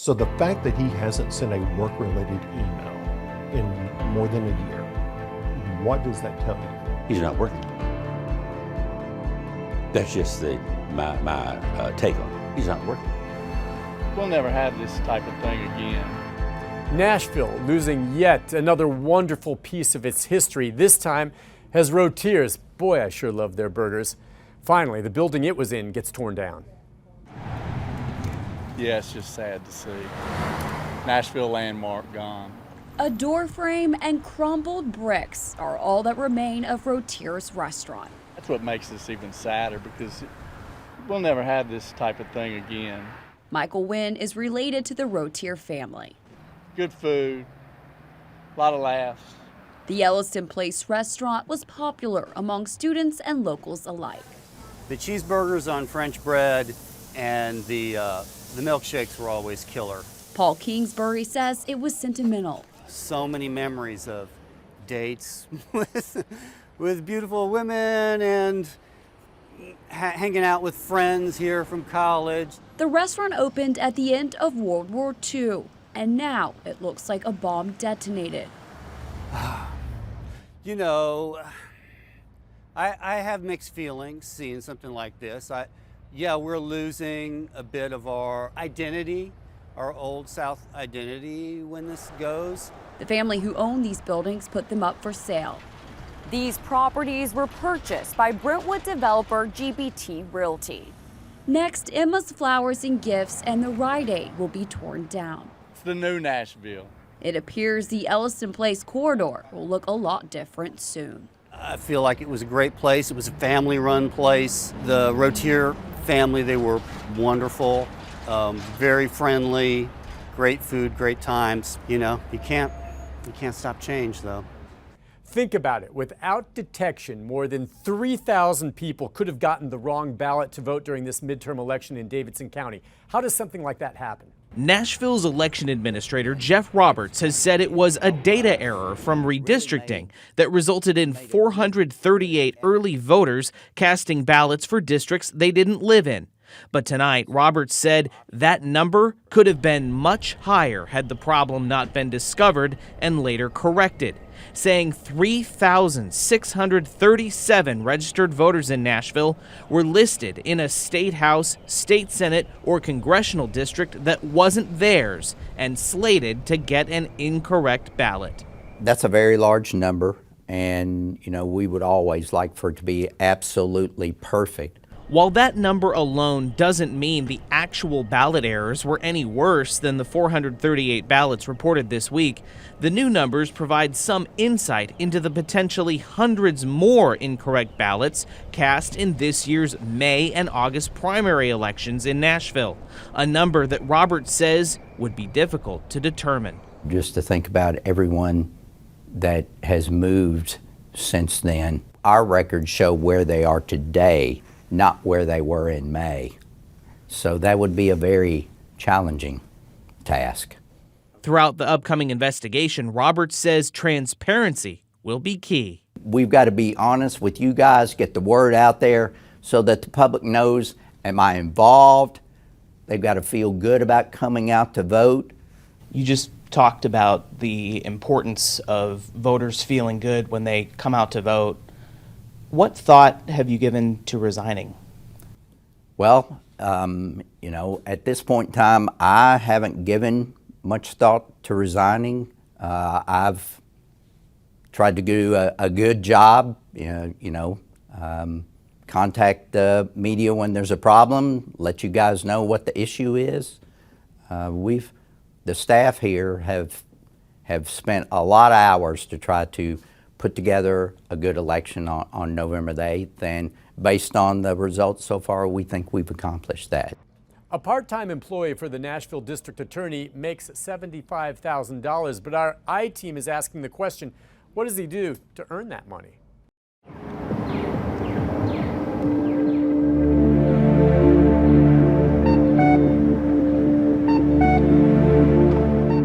So the fact that he hasn't sent a work-related email in more than a year, what does that tell you? He's not working. That's just my take on it. He's not working. We'll never have this type of thing again. Nashville losing yet another wonderful piece of its history, this time as Rotier's. Boy, I sure love their burgers. Finally, the building it was in gets torn down. Yeah, it's just sad to see. Nashville landmark gone. A door frame and crumbled bricks are all that remain of Rotier's restaurant. That's what makes this even sadder, because we'll never have this type of thing again. Michael Wynn is related to the Rotier family. Good food, a lot of laughs. The Yellowstone Place restaurant was popular among students and locals alike. The cheeseburgers on French bread and the milkshakes were always killer. Paul Kingsbury says it was sentimental. So many memories of dates with beautiful women and hanging out with friends here from college. The restaurant opened at the end of World War II, and now it looks like a bomb detonated. You know, I have mixed feelings seeing something like this. Yeah, we're losing a bit of our identity, our Old South identity when this goes. The family who owned these buildings put them up for sale. These properties were purchased by Brentwood developer GBT Realty. Next, Emma's Flowers and Gifts and the Rite Aid will be torn down. It's the new Nashville. It appears the Yellowstone Place corridor will look a lot different soon. I feel like it was a great place. It was a family-run place. The Rotier family, they were wonderful, very friendly, great food, great times. You know, you can't stop change, though. Think about it. Without detection, more than 3,000 people could have gotten the wrong ballot to vote during this midterm election in Davidson County. How does something like that happen? Nashville's election administrator, Jeff Roberts, has said it was a data error from redistricting that resulted in 438 early voters casting ballots for districts they didn't live in. But tonight, Roberts said that number could have been much higher had the problem not been discovered and later corrected, saying 3,637 registered voters in Nashville were listed in a state house, state senate, or congressional district that wasn't theirs and slated to get an incorrect ballot. That's a very large number, and we would always like for it to be absolutely perfect. While that number alone doesn't mean the actual ballot errors were any worse than the 438 ballots reported this week, the new numbers provide some insight into the potentially hundreds more incorrect ballots cast in this year's May and August primary elections in Nashville, a number that Roberts says would be difficult to determine. Just to think about everyone that has moved since then, our records show where they are today, not where they were in May. So that would be a very challenging task. Throughout the upcoming investigation, Roberts says transparency will be key. We've got to be honest with you guys, get the word out there so that the public knows, am I involved? They've got to feel good about coming out to vote. You just talked about the importance of voters feeling good when they come out to vote. What thought have you given to resigning? Well, at this point in time, I haven't given much thought to resigning. I've tried to do a good job, contact the media when there's a problem, let you guys know what the issue is. The staff here have spent a lot of hours to try to put together a good election on November the 8th, and based on the results so far, we think we've accomplished that. A part-time employee for the Nashville District Attorney makes $75,000, but our I-team is asking the question, what does he do to earn that money?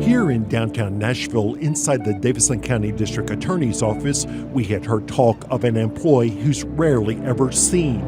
Here in downtown Nashville, inside the Davidson County District Attorney's office, we had heard talk of an employee who's rarely ever seen,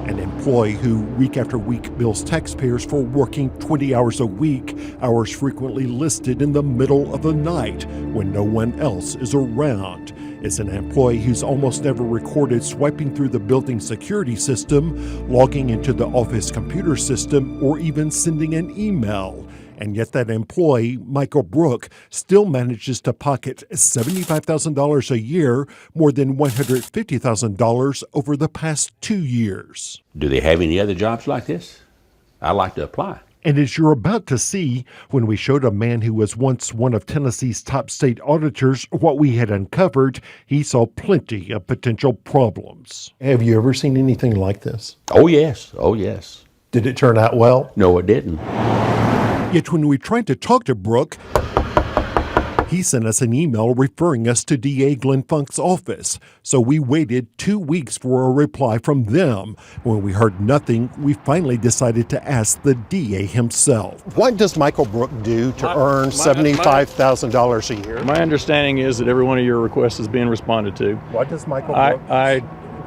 an employee employee who week after week bills taxpayers for working 20 hours a week, hours frequently listed in the middle of the night when no one else is around. It's an employee who's almost never recorded swiping through the building security system, logging into the office computer system, or even sending an email. And yet that employee, Michael Brook, still manages to pocket $75,000 a year, more than $150,000 over the past 2 years. Do they have any other jobs like this? I'd like to apply. And as you're about to see, when we showed a man who was once one of Tennessee's top state auditors what we had uncovered, he saw plenty of potential problems. Have you ever seen anything like this? Oh, yes. Oh, yes. Did it turn out well? No, it didn't. Yet when we tried to talk to Brook, he sent us an email referring us to DA Glenn Funk's office. So we waited 2 weeks for a reply from them. When we heard nothing, we finally decided to ask the DA himself. What does Michael Brook do to earn $75,000 a year? My understanding is that every one of your requests is being responded to. What does Michael Brook I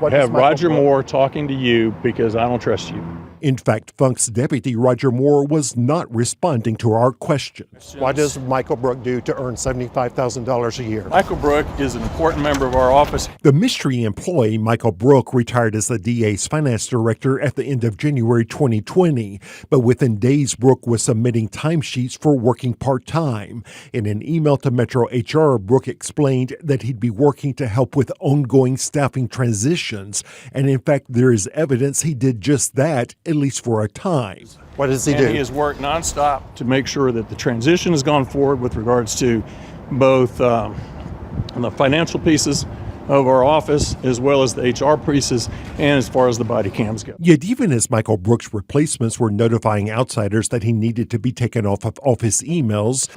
have Roger Moore talking to you because I don't trust you. In fact, Funk's deputy, Roger Moore, was not responding to our questions. What does Michael Brook do to earn $75,000 a year? Michael Brook is an important member of our office. The mystery employee, Michael Brook, retired as the DA's finance director at the end of January 2020. But within days, Brook was submitting timesheets for working part-time. In an email to Metro HR, Brook explained that he'd be working to help with ongoing staffing transitions. And in fact, there is evidence he did just that, at least for a time. What does he do? He has worked nonstop to make sure that the transition has gone forward with regards to both the financial pieces of our office as well as the HR pieces and as far as the body cams go. Yet even as Michael Brook's replacements were notifying outsiders that he needed to be taken off of office emails,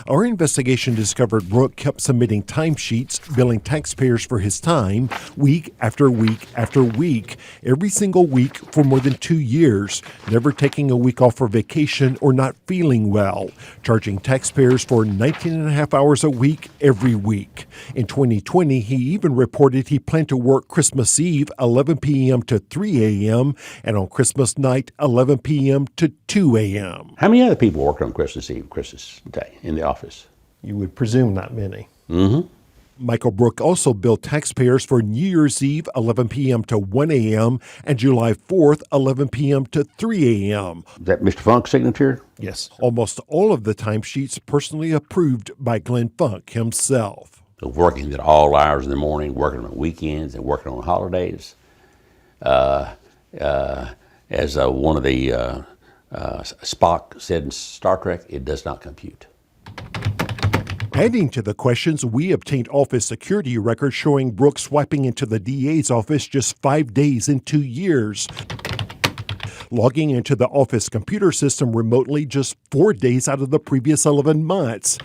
our investigation discovered Brook kept submitting timesheets, billing taxpayers for his time, week after week after week, every single week for more than 2 years, never taking a week off for vacation or not feeling well, charging taxpayers for 19 and a half hours a week every week. In 2020, he even reported he planned to work Christmas Eve 11 p.m. to 3 a.m. and on Christmas night 11 p.m. to 2 a.m. How many other people worked on Christmas Eve, Christmas Day in the office? You would presume not many. Mm-hmm. Michael Brook also billed taxpayers for New Year's Eve, 11 p.m. to 1 a.m., and July 4th, 11 p.m. to 3 a.m. Is that Mr. Funk's signature? Yes. Almost all of the timesheets personally approved by Glenn Funk himself. So working at all hours in the morning, working on weekends, and working on holidays. As one of the Spock said in Star Trek, it does not compute. Adding to the questions, we obtained office security records showing Brook swiping into the DA's office just 5 days in 2 years, logging into the office computer system remotely just 4 days out of the previous 11 months.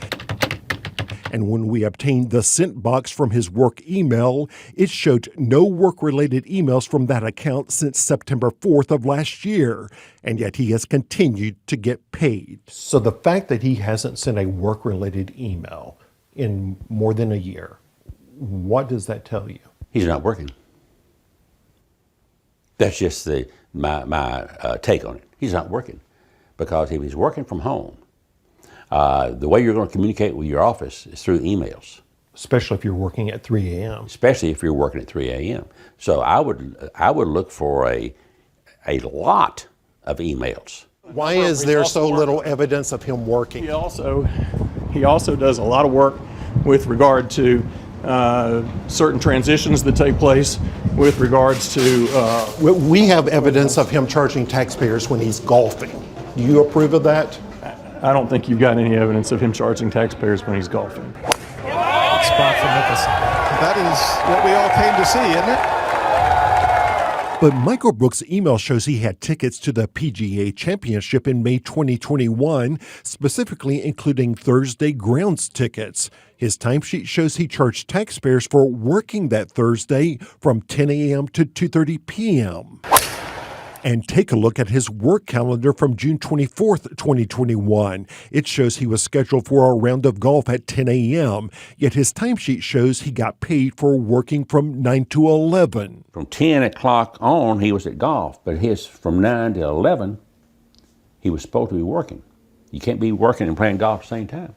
And when we obtained the sent box from his work email, it showed no work-related emails from that account since September 4th of last year. And yet he has continued to get paid. So the fact that he hasn't sent a work-related email in more than a year, what does that tell you? He's not working. That's just my take on it. He's not working. Because if he's working from home, the way you're going to communicate with your office is through emails. Especially if you're working at 3 a.m. Especially if you're working at 3 a.m. So I would look for a lot of emails. Why is there so little evidence of him working? He also does a lot of work with regard to certain transitions that take place with regards to... We have evidence of him charging taxpayers when he's golfing. Do you approve of that? I don't think you've got any evidence of him charging taxpayers when he's golfing. Spot for Nicholson. That is what we all came to see, isn't it? But Michael Brook's email shows he had tickets to the PGA Championship in May 2021, specifically including Thursday grounds tickets. His timesheet shows he charged taxpayers for working that Thursday from 10 a.m. to 2:30 p.m. And take a look at his work calendar from June 24th, 2021. It shows he was scheduled for a round of golf at 10 a.m., yet his timesheet shows he got paid for working from 9 to 11. From 10 o'clock on, he was at golf, but from 9 to 11, he was supposed to be working. You can't be working and playing golf at the same time.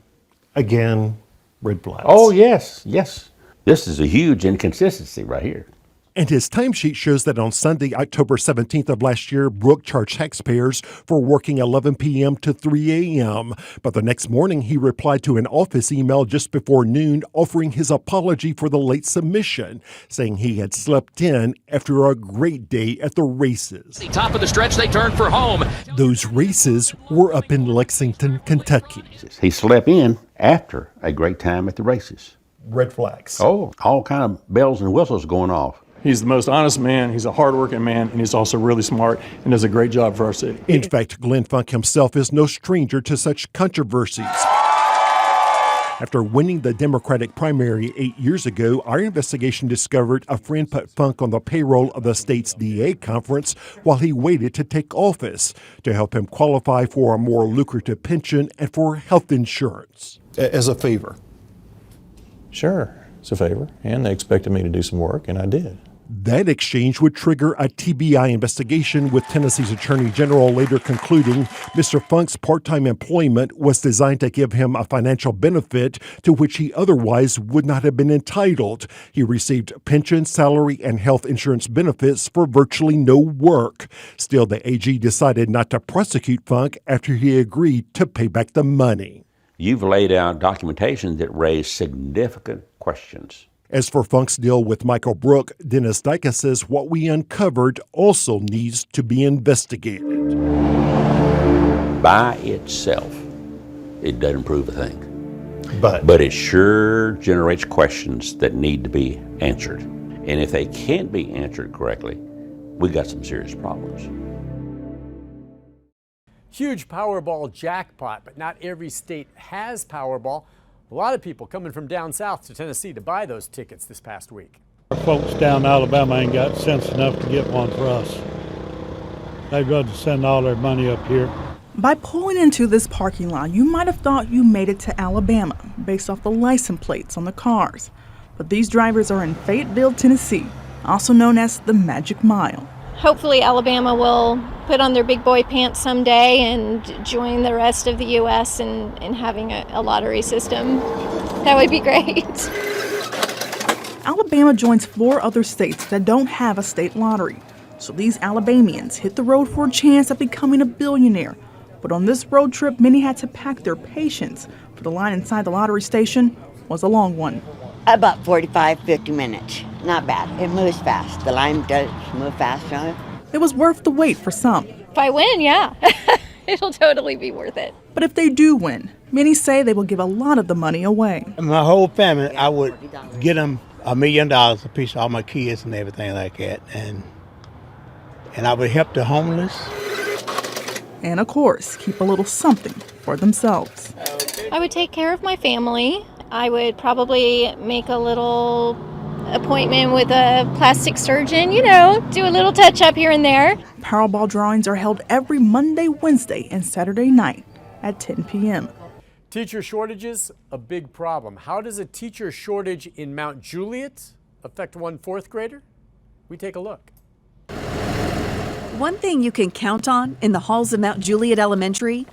Again, red flags. Oh, yes, yes. This is a huge inconsistency right here. And his timesheet shows that on Sunday, October 17th of last year, Brooke charged taxpayers for working 11 p.m. to 3 a.m. But the next morning, he replied to an office email just before noon offering his apology for the late submission, saying he had slept in after a great day at the races. Top of the stretch, they turned for home. Those races were up in Lexington, Kentucky. He slept in after a great time at the races. Red flags. Oh, all kind of bells and whistles going off. He's the most honest man, he's a hardworking man, and he's also really smart and does a great job for our city. In fact, Glenn Funk himself is no stranger to such controversies. After winning the Democratic primary 8 years ago, our investigation discovered a friend put Funk on the payroll of the state's DA conference while he waited to take office to help him qualify for a more lucrative pension and for health insurance. As a favor. Sure, it's a favor, and they expected me to do some work, and I did. That exchange would trigger a TBI investigation, with Tennessee's Attorney General later concluding Mr. Funk's part-time employment was designed to give him a financial benefit to which he otherwise would not have been entitled. He received pension, salary, and health insurance benefits for virtually no work. Still, the AG decided not to prosecute Funk after he agreed to pay back the money. You've laid out documentation that raised significant questions. As for Funk's deal with Michael Brooke, Dennis Dyka says what we uncovered also needs to be investigated. By itself, it doesn't prove a thing. But it sure generates questions that need to be answered. And if they can't be answered correctly, we got some serious problems. Huge Powerball jackpot, but not every state has Powerball. A lot of people coming from down south to Tennessee to buy those tickets this past week. Our folks down in Alabama ain't got sense enough to get one for us. They'd rather send all their money up here. By pulling into this parking lot, you might have thought you made it to Alabama based off the license plates on the cars. But these drivers are in Fayetteville, Tennessee, also known as the Magic Mile. Hopefully Alabama will put on their big boy pants someday and join the rest of the U.S. in having a lottery system. That would be great. Alabama joins 4 other states that don't have a state lottery. So these Alabamians hit the road for a chance at becoming a billionaire. But on this road trip, many had to pack their patience, for the line inside the lottery station was a long one. About 45-50 minutes. Not bad. It moves fast. The line does move fast on it. It was worth the wait for some. If I win, yeah, it'll totally be worth it. But if they do win, many say they will give a lot of the money away. My whole family, I would get them $1 million a piece, all my kids and everything like that. And I would help the homeless. And of course, keep a little something for themselves. I would take care of my family. I would probably make a little appointment with a plastic surgeon, do a little touch up here and there. Powerball drawings are held every Monday, Wednesday, and Saturday night at 10 p.m. Teacher shortages, a big problem. How does a teacher shortage in Mount Juliet affect one 4th grader? We take a look. One thing you can count on in the halls of Mount Juliet Elementary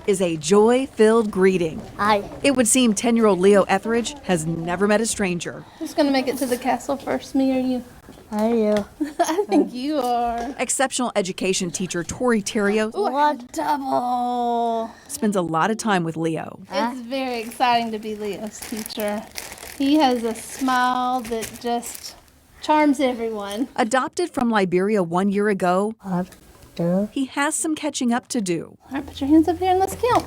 is a joy-filled greeting. Hi. It would seem 10-year-old Leo Etheridge has never met a stranger. Who's going to make it to the castle first, me or you? You. I think you are. Exceptional education teacher Tori Terrio double spends a lot of time with Leo. It's very exciting to be Leo's teacher. He has a smile that just charms everyone. Adopted from Liberia 1 year ago, he has some catching up to do. All right, put your hands up here and let's count.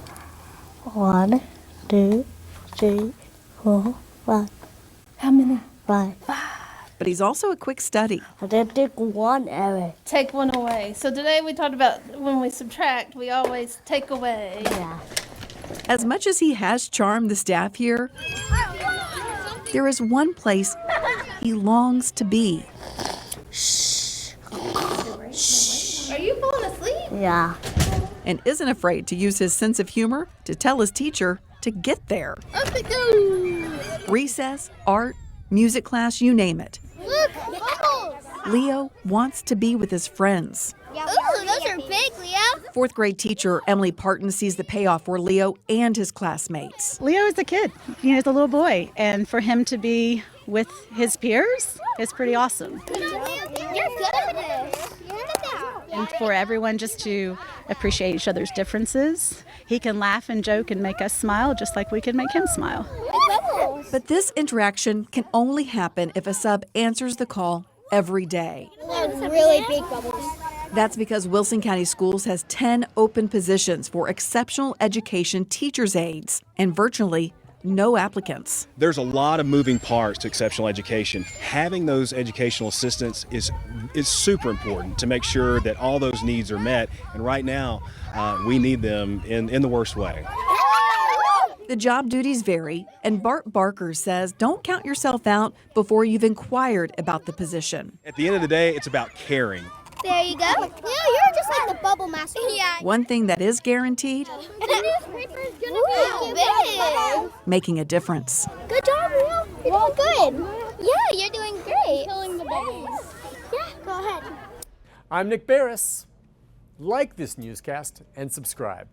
1, 2, 3, 4, 5. How many? 5. But he's also a quick study. I did take one away. Take one away. So today we talked about when we subtract, we always take away. Yeah. As much as he has charmed the staff here, there is one place he longs to be. Are you Yeah. And isn't afraid to use his sense of humor to tell his teacher to get there. Up it goes. Recess, art, music class, you name it. Look, bubbles. Leo wants to be with his friends. Ooh, those are big, Leo. Fourth grade teacher Emily Parton sees the payoff for Leo and his classmates. Leo is a kid, he's a little boy, and for him to be with his peers is pretty awesome. You're good at this. And for everyone just to appreciate each other's differences. He can laugh and joke and make us smile just like we can make him smile. But this interaction can only happen if a sub answers the call every day. Really big bubbles. That's because Wilson County Schools has 10 open positions for exceptional education teachers' aides and virtually no applicants. There's a lot of moving parts to exceptional education. Having those educational assistants is super important to make sure that all those needs are met. And right now, we need them in the worst way. The job duties vary, and Bart Barker says don't count yourself out before you've inquired about the position. At the end of the day, it's about caring. There you go. Yeah, you're just like the bubble master. Yeah. One thing that is guaranteed, The newspaper is gonna be big. making a difference. Good job, Leo. You're doing good. Yeah, you're doing great. Filling the bubbles. Yeah, go ahead. I'm Nick Barris. Like this newscast and subscribe.